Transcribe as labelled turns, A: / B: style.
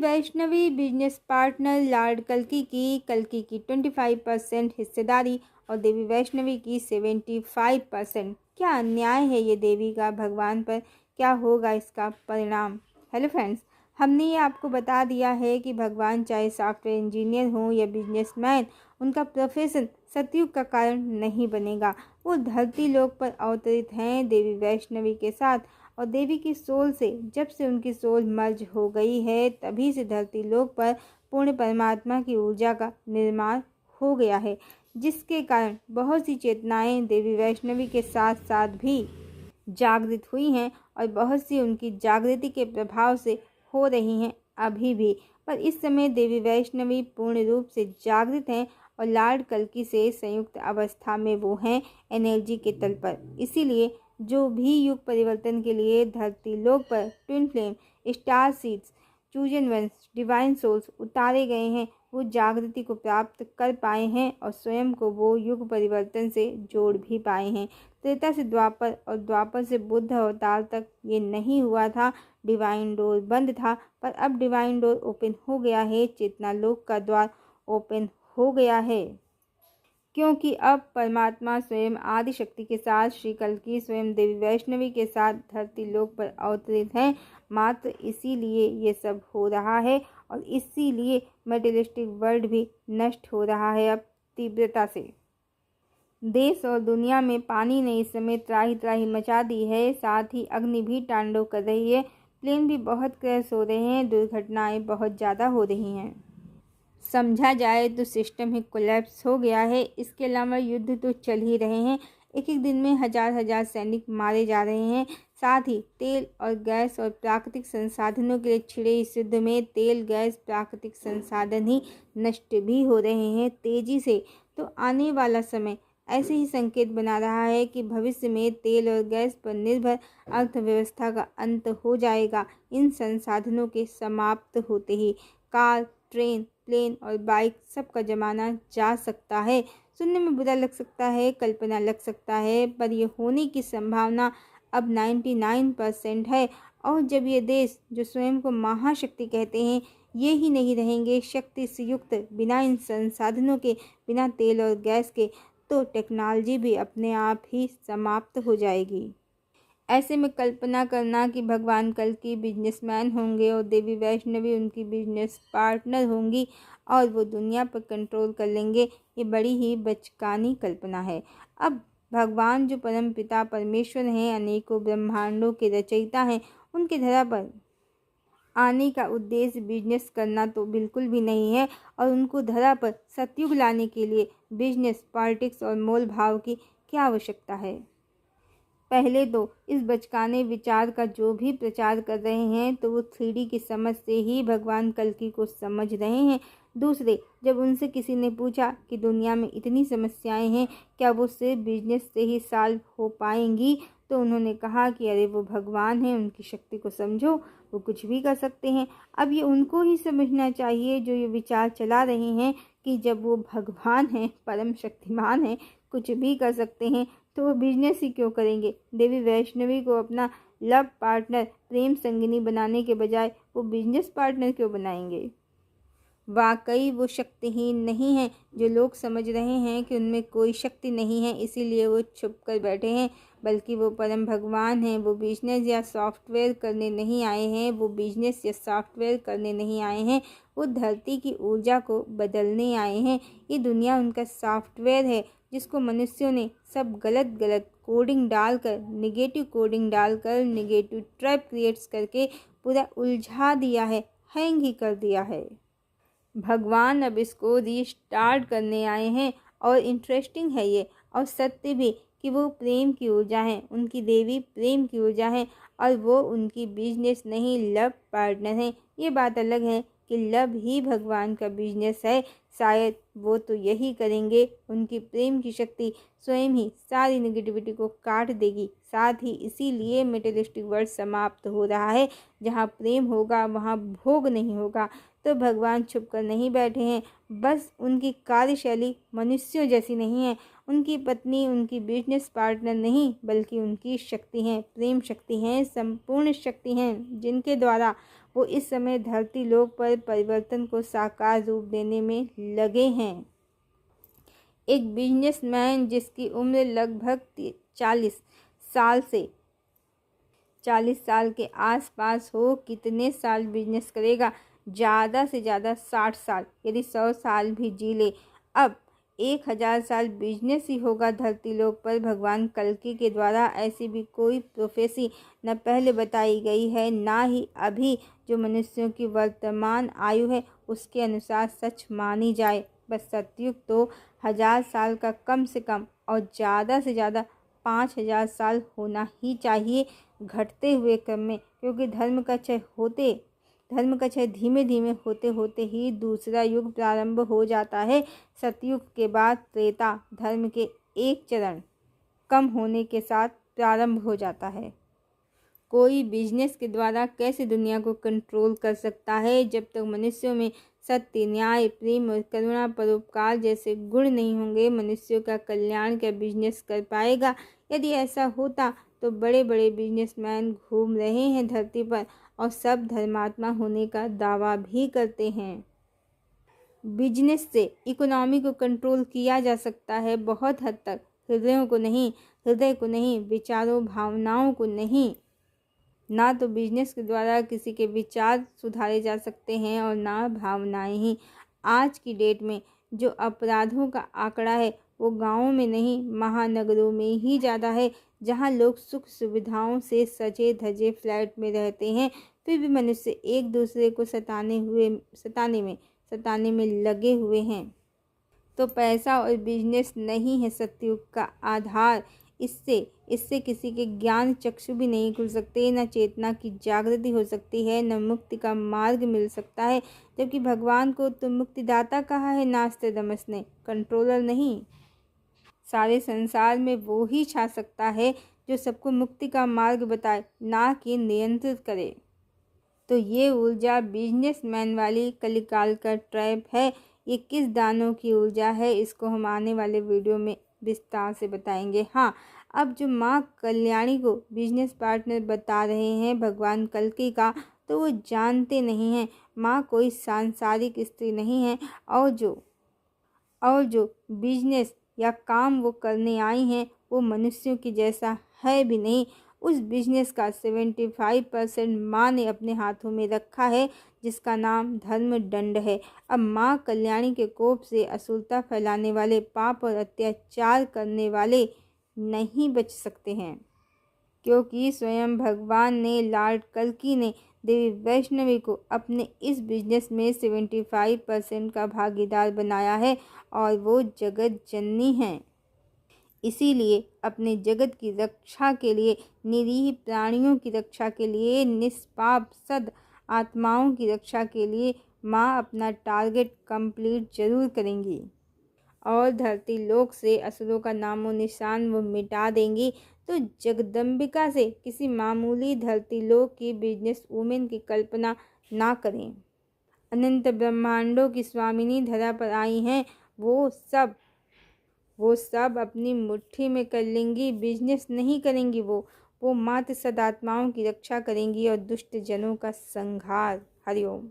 A: Vaishnavi business partner Lord कल्कि की 25% हिस्सेदारी और देवी वैष्णवी की 75%। क्या अन्याय है ये देवी का, भगवान पर क्या होगा इसका परिणाम। हेलो फ्रेंड्स, हमने ये आपको बता दिया है कि भगवान चाहे सॉफ्टवेयर इंजीनियर हो या बिजनेसमैन, उनका प्रोफेशन सतयुग का कारण नहीं बनेगा। वो धरती लोक पर अवतरित हैं देवी वैष्णवी के साथ, और देवी की सोल से जब से उनकी सोल मर्ज हो गई है तभी से धरती लोक पर पूर्ण परमात्मा की ऊर्जा का निर्माण हो गया है, जिसके कारण बहुत सी चेतनाएं देवी वैष्णवी के साथ साथ भी जागृत हुई हैं और बहुत सी उनकी जागृति के प्रभाव से हो रही हैं अभी भी। पर इस समय देवी वैष्णवी पूर्ण रूप से जागृत हैं और लॉर्ड कल्कि से संयुक्त अवस्था में वो हैं एनर्जी के तल पर। इसीलिए जो भी युग परिवर्तन के लिए धरती लोक पर twin flame, star seeds, chosen ones, divine souls उतारे गए हैं, वो जागृति को प्राप्त कर पाए हैं और स्वयं को वो युग परिवर्तन से जोड़ भी पाए हैं। त्रेता से द्वापर और द्वापर से बुद्ध अवतार तक ये नहीं हुआ था, डिवाइन डोर बंद था, पर अब डिवाइन डोर ओपन हो गया है, चेतना लोक का द्वार ओपन हो गया है, क्योंकि अब परमात्मा स्वयं आदि शक्ति के साथ श्री कल्कि स्वयं देवी वैष्णवी के साथ धरती लोक पर अवतरित हैं। मात्र इसीलिए ये सब हो रहा है और इसीलिए मेटेरियलिस्टिक वर्ल्ड भी नष्ट हो रहा है अब तीव्रता से। देश और दुनिया में पानी ने इस समय त्राही त्राही मचा दी है, साथ ही अग्नि भी तांडव कर रही है, प्लेन भी बहुत क्रैश हो रहे हैं, दुर्घटनाएं बहुत ज़्यादा हो रही हैं। समझा जाए तो सिस्टम ही कोलैप्स हो गया है। इसके अलावा युद्ध तो चल ही रहे हैं, एक एक दिन में हजार हजार सैनिक मारे जा रहे हैं। साथ ही तेल और गैस और प्राकृतिक संसाधनों के लिए छिड़े इस युद्ध में तेल, गैस, प्राकृतिक संसाधन ही नष्ट भी हो रहे हैं तेजी से। तो आने वाला समय ऐसे ही संकेत बना रहा है कि भविष्य में तेल और गैस पर निर्भर अर्थव्यवस्था का अंत हो जाएगा। इन संसाधनों के समाप्त होते ही कार, ट्रेन, प्लेन और बाइक सबका जमाना जा सकता है। सुनने में बुरा लग सकता है, कल्पना लग सकता है, पर यह होने की संभावना अब 99% है। और जब ये देश जो स्वयं को महाशक्ति कहते हैं ये ही नहीं रहेंगे शक्ति से युक्त, बिना इन संसाधनों के, बिना तेल और गैस के, तो टेक्नोलॉजी भी अपने आप ही समाप्त हो जाएगी। ऐसे में कल्पना करना कि भगवान कल्कि बिजनेसमैन होंगे और देवी वैष्णवी उनकी बिजनेस पार्टनर होंगी और वो दुनिया पर कंट्रोल कर लेंगे, ये बड़ी ही बचकानी कल्पना है। अब भगवान जो परम पिता परमेश्वर हैं, अनेकों ब्रह्मांडों के रचयिता हैं, उनके धरा पर आने का उद्देश्य बिजनेस करना तो बिल्कुल भी नहीं है, और उनको धरा पर सतयुग लाने के लिए बिजनेस, पॉलिटिक्स और मोल भाव की क्या आवश्यकता है। पहले तो इस बचकाने विचार का जो भी प्रचार कर रहे हैं तो वो 3D की समझ से ही भगवान कल्कि को समझ रहे हैं। दूसरे, जब उनसे किसी ने पूछा कि दुनिया में इतनी समस्याएं हैं, क्या वो सिर्फ बिजनेस से ही सॉल्व हो पाएंगी, तो उन्होंने कहा कि अरे वो भगवान हैं, उनकी शक्ति को समझो, वो कुछ भी कर सकते हैं। अब ये उनको ही समझना चाहिए जो ये विचार चला रहे हैं कि जब वो भगवान हैं, परम शक्तिमान हैं, कुछ भी कर सकते हैं, तो वो बिजनेस ही क्यों करेंगे। देवी वैष्णवी को अपना लव पार्टनर, प्रेम संगिनी बनाने के बजाय वो बिजनेस पार्टनर क्यों बनाएंगे। वाकई वो शक्तिहीन नहीं है। जो लोग समझ रहे हैं कि उनमें कोई शक्ति नहीं है इसीलिए वो छुप कर बैठे हैं, बल्कि वो परम भगवान हैं। वो बिजनेस या सॉफ्टवेयर करने नहीं आए हैं, वो बिजनेस या सॉफ्टवेयर करने नहीं आए हैं, वो धरती की ऊर्जा को बदलने आए हैं। ये दुनिया उनका सॉफ्टवेयर है जिसको मनुष्यों ने सब गलत गलत कोडिंग डालकर, नेगेटिव कोडिंग डालकर, नेगेटिव ट्रैप क्रिएट्स करके पूरा उलझा दिया है, हैंग ही कर दिया है। भगवान अब इसको रीस्टार्ट करने आए हैं, और इंटरेस्टिंग है ये और सत्य भी कि वो प्रेम की ऊर्जा है, उनकी देवी प्रेम की ऊर्जा है, और वो उनकी बिजनेस नहीं लव पार्टनर है। ये बात अलग है कि लव ही भगवान का बिजनेस है, शायद वो तो यही करेंगे। उनकी प्रेम की शक्ति स्वयं ही सारी नेगेटिविटी को काट देगी। साथ ही इसीलिए मेटेरियलिस्टिक वर्ल्ड समाप्त हो रहा है। जहाँ प्रेम होगा वहाँ भोग नहीं होगा। तो भगवान छुप कर नहीं बैठे हैं, बस उनकी कार्यशैली मनुष्यों जैसी नहीं है। उनकी पत्नी उनकी बिजनेस पार्टनर नहीं बल्कि उनकी शक्ति हैं, प्रेम शक्ति हैं, संपूर्ण शक्ति हैं, जिनके द्वारा वो इस समय धरती लोक पर परिवर्तन को साकार रूप देने में लगे हैं। एक बिजनेसमैन जिसकी उम्र लगभग 40 साल के आसपास हो, कितने साल बिजनेस करेगा? ज़्यादा से ज़्यादा 60 साल, यदि 100 साल भी जी ले। अब 1000 साल बिजनेस ही होगा धरती लोक पर भगवान कल्कि के द्वारा। ऐसी भी कोई प्रोफेसी न पहले बताई गई है, ना ही अभी जो मनुष्यों की वर्तमान आयु है उसके अनुसार सच मानी जाए। बस सतयुग तो 1000 साल का कम से कम और ज़्यादा से ज़्यादा 5000 साल होना ही चाहिए घटते हुए क्रम में, क्योंकि धर्म का क्षय धीमे धीमे होते होते ही दूसरा युग प्रारंभ हो जाता है। सतयुग के बाद त्रेता धर्म के एक चरण कम होने के साथ प्रारंभ हो जाता है। कोई बिजनेस के द्वारा कैसे दुनिया को कंट्रोल कर सकता है? जब तक मनुष्यों में सत्य, न्याय, प्रेम और करुणा, परोपकार जैसे गुण नहीं होंगे, मनुष्यों का कल्याण क्या बिजनेस कर पाएगा? यदि ऐसा होता तो बड़े बड़े बिजनेसमैन घूम रहे हैं धरती पर और सब धर्मात्मा होने का दावा भी करते हैं। बिजनेस से इकोनॉमी को कंट्रोल किया जा सकता है बहुत हद तक, हृदय को नहीं, विचारों भावनाओं को नहीं। ना तो बिजनेस के द्वारा किसी के विचार सुधारे जा सकते हैं और ना भावनाएं ही। आज की डेट में जो अपराधों का आंकड़ा है वो गांवों में नहीं महानगरों में ही ज़्यादा है, जहां लोग सुख सुविधाओं से सजे धजे फ्लैट में रहते हैं, फिर भी मनुष्य एक दूसरे को सताने में लगे हुए हैं। तो पैसा और बिजनेस नहीं है सतयुग का आधार। इससे किसी के ज्ञान चक्षु भी नहीं खुल सकते, न चेतना की जागृति हो सकती है, न मुक्ति का मार्ग मिल सकता है। जबकि भगवान को तो मुक्तिदाता कहा है नास्तिदमस ने, कंट्रोलर नहीं। सारे संसार में वो ही छा सकता है जो सबको मुक्ति का मार्ग बताए, ना कि नियंत्रित करे। तो ये ऊर्जा बिजनेसमैन वाली कलिकाल का ट्रैप है। ये किस दानों की ऊर्जा है, इसको हम आने वाले वीडियो में विस्तार से बताएंगे। हाँ, अब जो माँ कल्याणी को बिजनेस पार्टनर बता रहे हैं भगवान कल्कि का, तो वो जानते नहीं हैं माँ कोई सांसारिक स्त्री नहीं है, और जो बिजनेस या काम वो करने आई हैं वो मनुष्यों की जैसा है भी नहीं। उस बिजनेस का 75% माँ ने अपने हाथों में रखा है, जिसका नाम धर्म दंड है। अब माँ कल्याणी के कोप से असुरता फैलाने वाले, पाप और अत्याचार करने वाले नहीं बच सकते हैं, क्योंकि स्वयं भगवान ने, लॉर्ड कल्कि ने देवी वैष्णवी को अपने इस बिजनेस में 75% का भागीदार बनाया है और वो जगत जननी हैं। इसीलिए अपने जगत की रक्षा के लिए, निरीह प्राणियों की रक्षा के लिए, निष्पाप सद आत्माओं की रक्षा के लिए माँ अपना टारगेट कंप्लीट जरूर करेंगी और धरती लोक से असुरों का नामो निशान वो मिटा देंगी। तो जगदम्बिका से किसी मामूली धरती लोक की बिजनेस वूमेन की कल्पना ना करें। अनंत ब्रह्मांडों की स्वामिनी धरा पर आई हैं, वो सब अपनी मुट्ठी में कर लेंगी। बिजनेस नहीं करेंगी, वो मात्र सदात्माओं की रक्षा करेंगी और दुष्ट जनों का संहार। हरिओम।